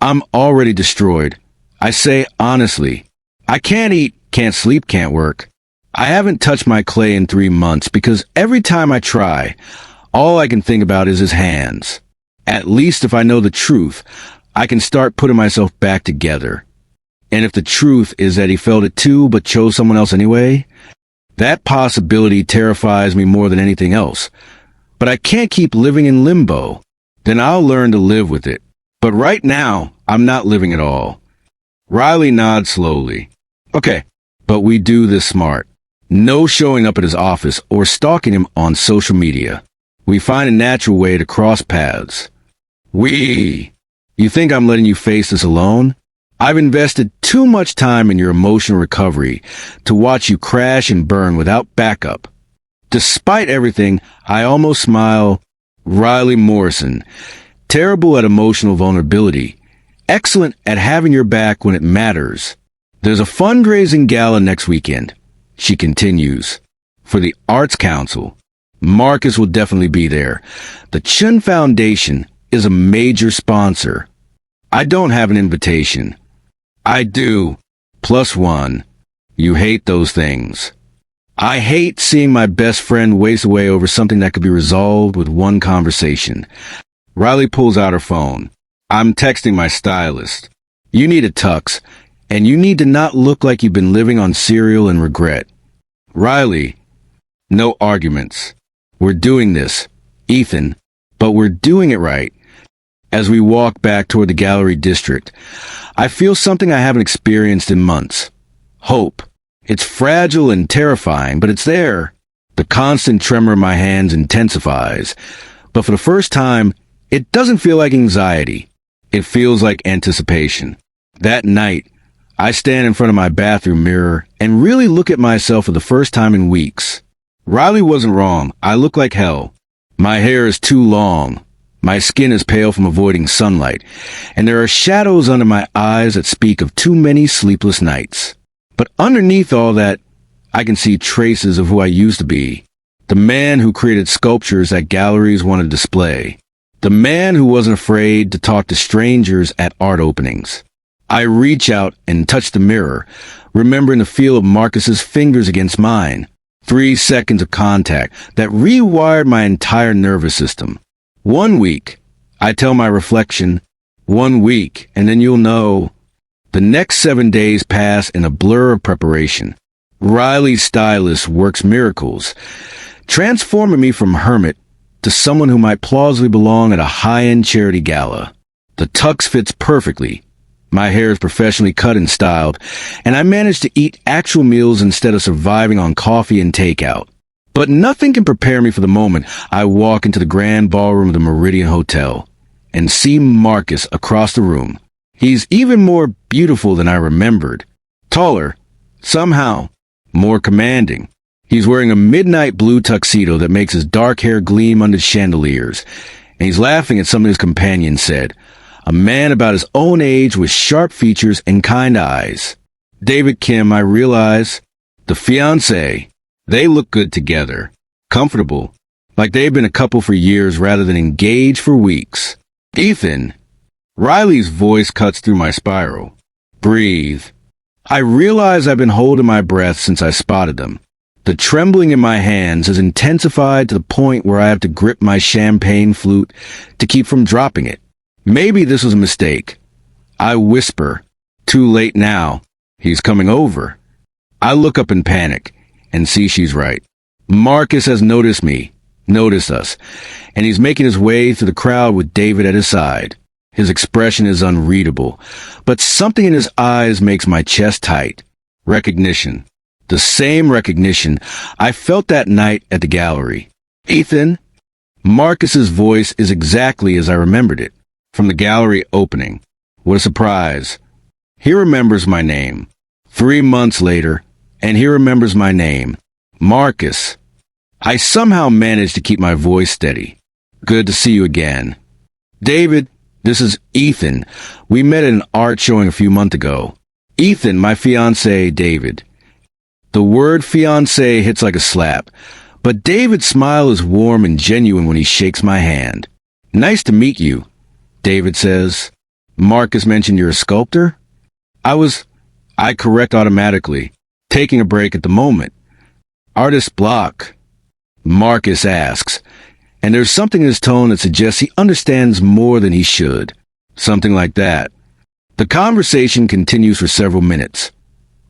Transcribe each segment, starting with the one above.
I'm already destroyed. I say honestly. I can't eat, can't sleep, can't work. I haven't touched my clay in 3 months because every time I try, all I can think about is his hands. At least if I know the truth, I can start putting myself back together. And if the truth is that he felt it too but chose someone else anyway, that possibility terrifies me more than anything else. But I can't keep living in limbo. Then I'll learn to live with it. But right now, I'm not living at all. Riley nods slowly. Okay, but we do this smart. No showing up at his office or stalking him on social media. We find a natural way to cross paths. You think I'm letting you face this alone? I've invested too much time in your emotional recovery to watch you crash and burn without backup. Despite everything, I almost smile. Riley Morrison, terrible at emotional vulnerability, excellent at having your back when it matters. There's a fundraising gala next weekend, she continues, for the Arts Council. Marcus will definitely be there. The Chun Foundation is a major sponsor. I don't have an invitation. I do. +1. You hate those things. I hate seeing my best friend waste away over something that could be resolved with one conversation. Riley pulls out her phone. I'm texting my stylist. You need a tux, and you need to not look like you've been living on cereal and regret. Riley, no arguments. We're doing this, Ethan, but we're doing it right. As we walk back toward the gallery district, I feel something I haven't experienced in months. Hope. It's fragile and terrifying, but it's there. The constant tremor in my hands intensifies. But for the first time, it doesn't feel like anxiety. It feels like anticipation. That night, I stand in front of my bathroom mirror and really look at myself for the first time in weeks. Riley wasn't wrong. I look like hell. My hair is too long. My skin is pale from avoiding sunlight, and there are shadows under my eyes that speak of too many sleepless nights. But underneath all that, I can see traces of who I used to be. The man who created sculptures that galleries want to display. The man who wasn't afraid to talk to strangers at art openings. I reach out and touch the mirror, remembering the feel of Marcus's fingers against mine. 3 seconds of contact that rewired my entire nervous system. 1 week, I tell my reflection, 1 week, and then you'll know. The next 7 days pass in a blur of preparation. Riley's stylist works miracles, transforming me from hermit to someone who might plausibly belong at a high-end charity gala. The tux fits perfectly. My hair is professionally cut and styled, and I manage to eat actual meals instead of surviving on coffee and takeout. But nothing can prepare me for the moment I walk into the grand ballroom of the Meridian Hotel and see Marcus across the room. He's even more beautiful than I remembered. Taller, somehow, more commanding. He's wearing a midnight blue tuxedo that makes his dark hair gleam under chandeliers, and he's laughing at something his companion said. A man about his own age with sharp features and kind eyes. David Kim, I realize. The fiancé. They look good together. Comfortable. Like they've been a couple for years rather than engaged for weeks. Ethan. Riley's voice cuts through my spiral. Breathe. I realize I've been holding my breath since I spotted them. The trembling in my hands has intensified to the point where I have to grip my champagne flute to keep from dropping it. Maybe this was a mistake. I whisper, too late now. He's coming over. I look up in panic and see she's right. Marcus has noticed us, and he's making his way through the crowd with David at his side. His expression is unreadable, but something in his eyes makes my chest tight. Recognition. The same recognition I felt that night at the gallery. Ethan? Marcus's voice is exactly as I remembered it. From the gallery opening. What a surprise. He remembers my name. 3 months later, and he remembers my name. Marcus. I somehow managed to keep my voice steady. Good to see you again. David, this is Ethan. We met at an art showing a few months ago. Ethan, my fiancé, David. The word fiancé hits like a slap, but David's smile is warm and genuine when he shakes my hand. Nice to meet you. David says. Marcus mentioned you're a sculptor? I correct automatically, taking a break at the moment. Artist block, Marcus asks, and there's something in his tone that suggests he understands more than he should. Something like that. The conversation continues for several minutes.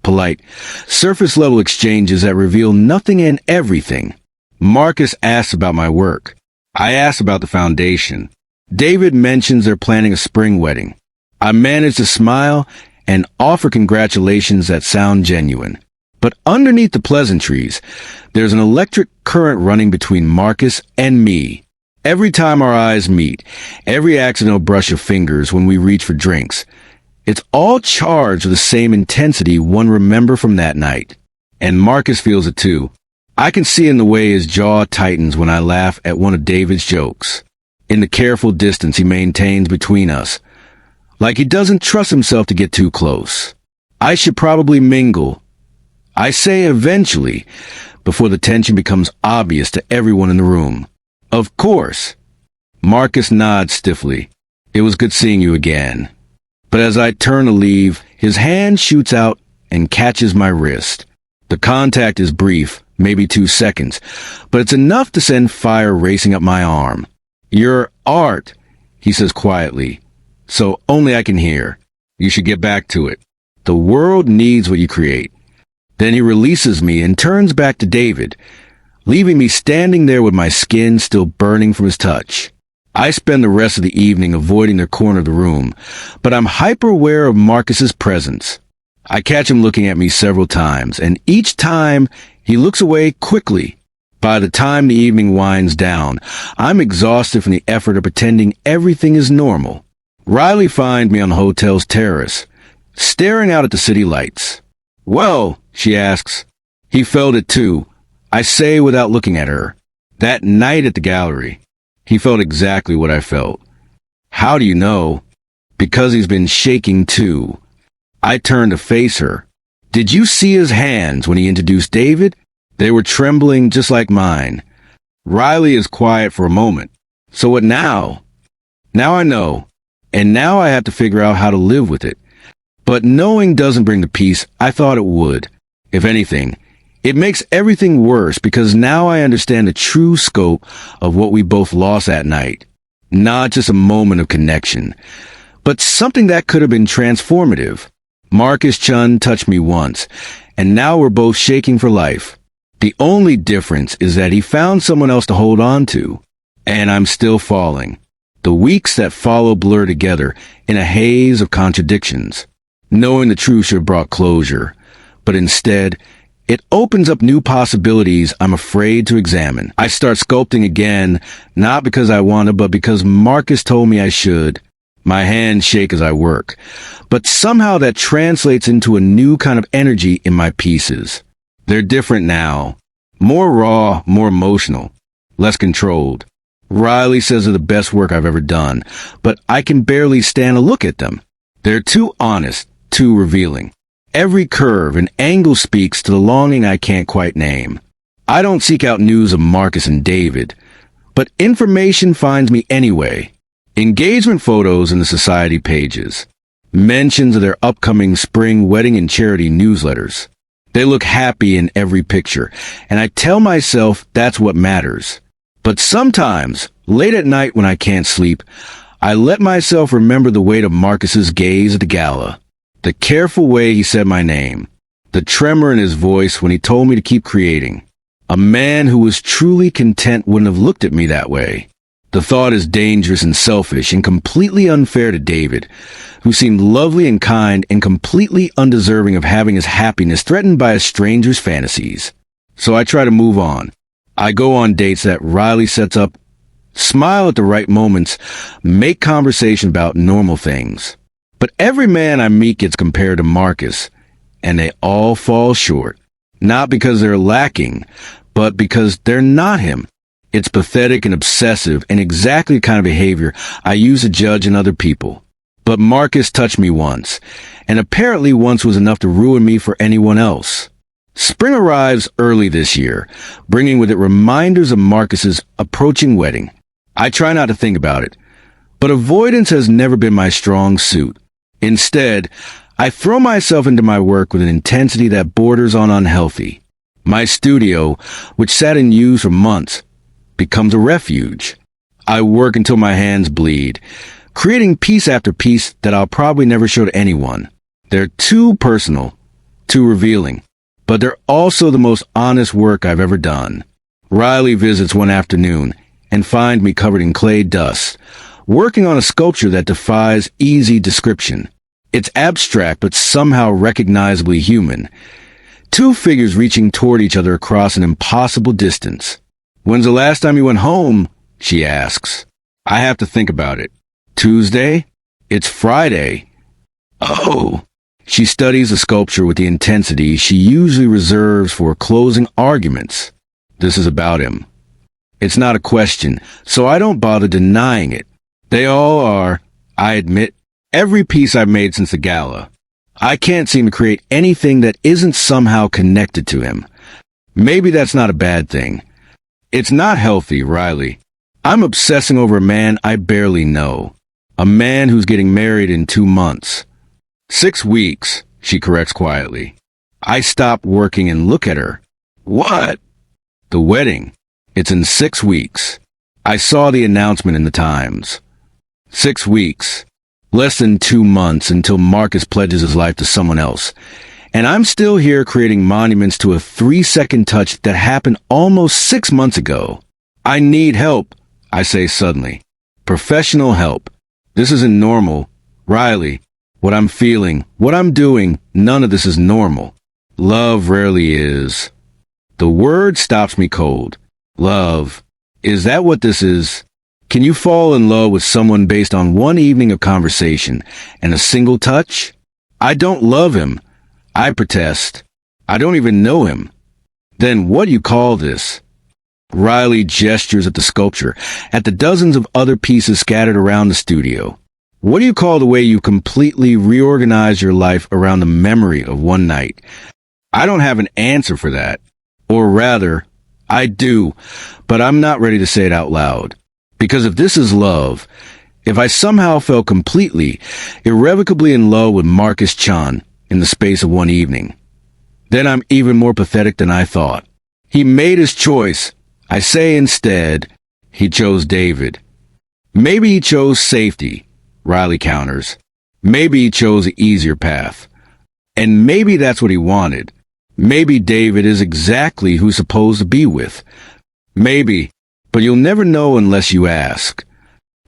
Polite, surface-level exchanges that reveal nothing and everything. Marcus asks about my work. I ask about the foundation. David mentions they're planning a spring wedding. I manage to smile and offer congratulations that sound genuine. But underneath the pleasantries, there's an electric current running between Marcus and me. Every time our eyes meet, every accidental brush of fingers when we reach for drinks, it's all charged with the same intensity one remember from that night. And Marcus feels it too. I can see in the way his jaw tightens when I laugh at one of David's jokes. In the careful distance he maintains between us. Like he doesn't trust himself to get too close. I should probably mingle. I say eventually, before the tension becomes obvious to everyone in the room. Of course. Marcus nods stiffly. It was good seeing you again. But as I turn to leave, his hand shoots out and catches my wrist. The contact is brief, maybe 2 seconds, but it's enough to send fire racing up my arm. Your art, he says quietly, so only I can hear. You should get back to it. The world needs what you create. Then he releases me and turns back to David, leaving me standing there with my skin still burning from his touch. I spend the rest of the evening avoiding their corner of the room, but I'm hyper-aware of Marcus's presence. I catch him looking at me several times, and each time he looks away quickly. By the time the evening winds down, I'm exhausted from the effort of pretending everything is normal. Riley finds me on the hotel's terrace, staring out at the city lights. Well, she asks. He felt it too, I say without looking at her. That night at the gallery. He felt exactly what I felt. How do you know? Because he's been shaking too. I turned to face her. Did you see his hands when he introduced David? They were trembling just like mine. Riley is quiet for a moment. So what now? Now I know. And now I have to figure out how to live with it. But knowing doesn't bring the peace I thought it would. If anything, it makes everything worse because now I understand the true scope of what we both lost that night. Not just a moment of connection, but something that could have been transformative. Marcus Chun touched me once, and now we're both shaking for life. The only difference is that he found someone else to hold on to, and I'm still falling. The weeks that follow blur together in a haze of contradictions. Knowing the truth should have brought closure, but instead, it opens up new possibilities I'm afraid to examine. I start sculpting again, not because I want to, but because Marcus told me I should. My hands shake as I work, but somehow that translates into a new kind of energy in my pieces. They're different now. More raw, more emotional, less controlled. Riley says they're the best work I've ever done, but I can barely stand to look at them. They're too honest, too revealing. Every curve and angle speaks to the longing I can't quite name. I don't seek out news of Marcus and David, but information finds me anyway. Engagement photos in the society pages. Mentions of their upcoming spring wedding and charity newsletters. They look happy in every picture, and I tell myself that's what matters. But sometimes, late at night when I can't sleep, I let myself remember the weight of Marcus's gaze at the gala. The careful way he said my name. The tremor in his voice when he told me to keep creating. A man who was truly content wouldn't have looked at me that way. The thought is dangerous and selfish and completely unfair to David, who seemed lovely and kind and completely undeserving of having his happiness threatened by a stranger's fantasies. So I try to move on. I go on dates that Riley sets up, smile at the right moments, make conversation about normal things. But every man I meet gets compared to Marcus, and they all fall short. Not because they're lacking, but because they're not him. It's pathetic and obsessive and exactly the kind of behavior I use to judge in other people. But Marcus touched me once, and apparently once was enough to ruin me for anyone else. Spring arrives early this year, bringing with it reminders of Marcus's approaching wedding. I try not to think about it, But avoidance has never been my strong suit. Instead, I throw myself into my work with an intensity that borders on unhealthy. My studio, which sat in use for months, becomes a refuge. I work until my hands bleed, creating piece after piece that I'll probably never show to anyone. They're too personal, too revealing, but they're also the most honest work I've ever done. Riley visits one afternoon and finds me covered in clay dust, working on a sculpture that defies easy description. It's abstract but somehow recognizably human. Two figures reaching toward each other across an impossible distance. "When's the last time you went home?" she asks. I have to think about it. "Tuesday? It's Friday." "Oh." She studies the sculpture with the intensity she usually reserves for closing arguments. This is about him. It's not a question, so I don't bother denying it. They all are, I admit, every piece I've made since the gala. I can't seem to create anything that isn't somehow connected to him. Maybe that's not a bad thing. It's not healthy, Riley. I'm obsessing over a man I barely know. A man who's getting married in 2 months. 6 weeks, she corrects quietly. I stop working and look at her. What? The wedding. It's in 6 weeks. I saw the announcement in the Times. 6 weeks. Less than 2 months until Marcus pledges his life to someone else. And I'm still here creating monuments to a 3-second touch that happened almost 6 months ago. I need help, I say suddenly. Professional help. This isn't normal. Riley, what I'm feeling, what I'm doing, none of this is normal. Love rarely is. The word stops me cold. Love. Is that what this is? Can you fall in love with someone based on one evening of conversation and a single touch? I don't love him. I protest. I don't even know him. Then what do you call this? Riley gestures at the sculpture, at the dozens of other pieces scattered around the studio. What do you call the way you completely reorganize your life around the memory of one night? I don't have an answer for that. Or rather, I do, but I'm not ready to say it out loud. Because if this is love, if I somehow fell completely, irrevocably in love with Marcus Chan in the space of one evening, then I'm even more pathetic than I thought. He made his choice. I say instead, he chose David. Maybe he chose safety, Riley counters. Maybe he chose the easier path. And maybe that's what he wanted. Maybe David is exactly who he's supposed to be with. Maybe. But you'll never know unless you ask.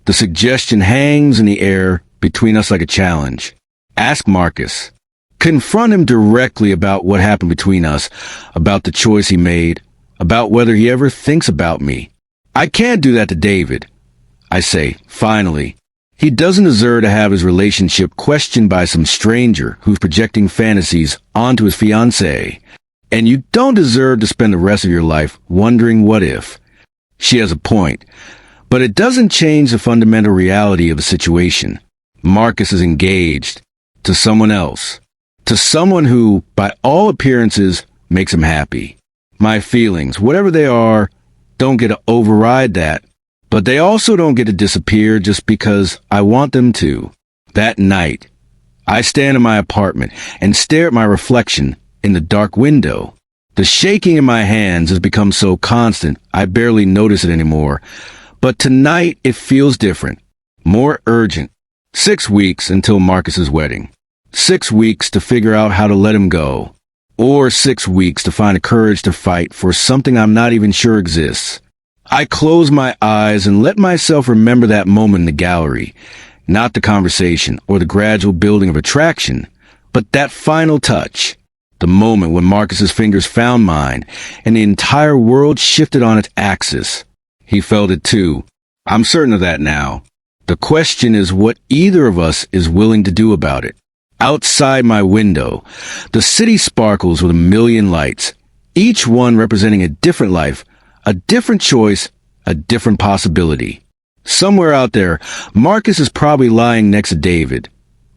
The suggestion hangs in the air between us like a challenge. Ask Marcus. Confront him directly about what happened between us, about the choice he made, about whether he ever thinks about me. I can't do that to David. I say, finally. He doesn't deserve to have his relationship questioned by some stranger who's projecting fantasies onto his fiancée. And you don't deserve to spend the rest of your life wondering what if. She has a point, but it doesn't change the fundamental reality of the situation. Marcus is engaged to someone else, to someone who, by all appearances, makes him happy. My feelings, whatever they are, don't get to override that, but they also don't get to disappear just because I want them to. That night, I stand in my apartment and stare at my reflection in the dark window. The shaking in my hands has become so constant, I barely notice it anymore. But tonight, it feels different, more urgent. 6 weeks until Marcus's wedding. 6 weeks to figure out how to let him go. Or 6 weeks to find the courage to fight for something I'm not even sure exists. I close my eyes and let myself remember that moment in the gallery. Not the conversation or the gradual building of attraction, but that final touch. The moment when Marcus's fingers found mine and the entire world shifted on its axis. He felt it too. I'm certain of that now. The question is what either of us is willing to do about it. Outside my window, the city sparkles with a million lights, each one representing a different life, a different choice, a different possibility. Somewhere out there, Marcus is probably lying next to David,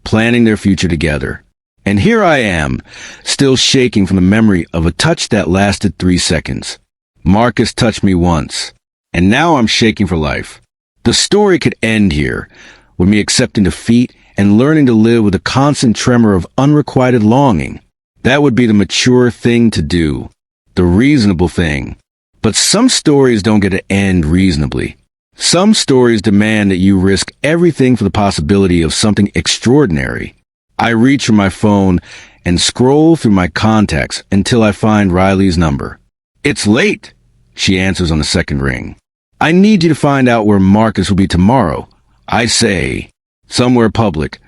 planning their future together. And here I am, still shaking from the memory of a touch that lasted 3 seconds. Marcus touched me once, and now I'm shaking for life. The story could end here, with me accepting defeat and learning to live with a constant tremor of unrequited longing. That would be the mature thing to do, the reasonable thing. But some stories don't get to end reasonably. Some stories demand that you risk everything for the possibility of something extraordinary. I reach for my phone and scroll through my contacts until I find Riley's number. "It's late," she answers on the second ring. "I need you to find out where Marcus will be tomorrow." I say, "Somewhere public.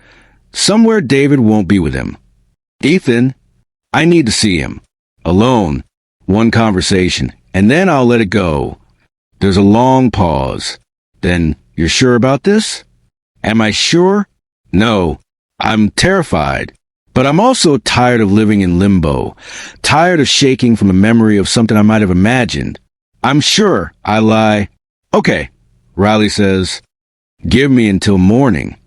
Somewhere David won't be with him." "Ethan, I need to see him. Alone. One conversation, and then I'll let it go." There's a long pause. "Then, you're sure about this?" "Am I sure? No. I'm terrified. But I'm also tired of living in limbo. Tired of shaking from a memory of something I might have imagined." "I'm sure," I lie. "Okay," Riley says. "Give me until morning."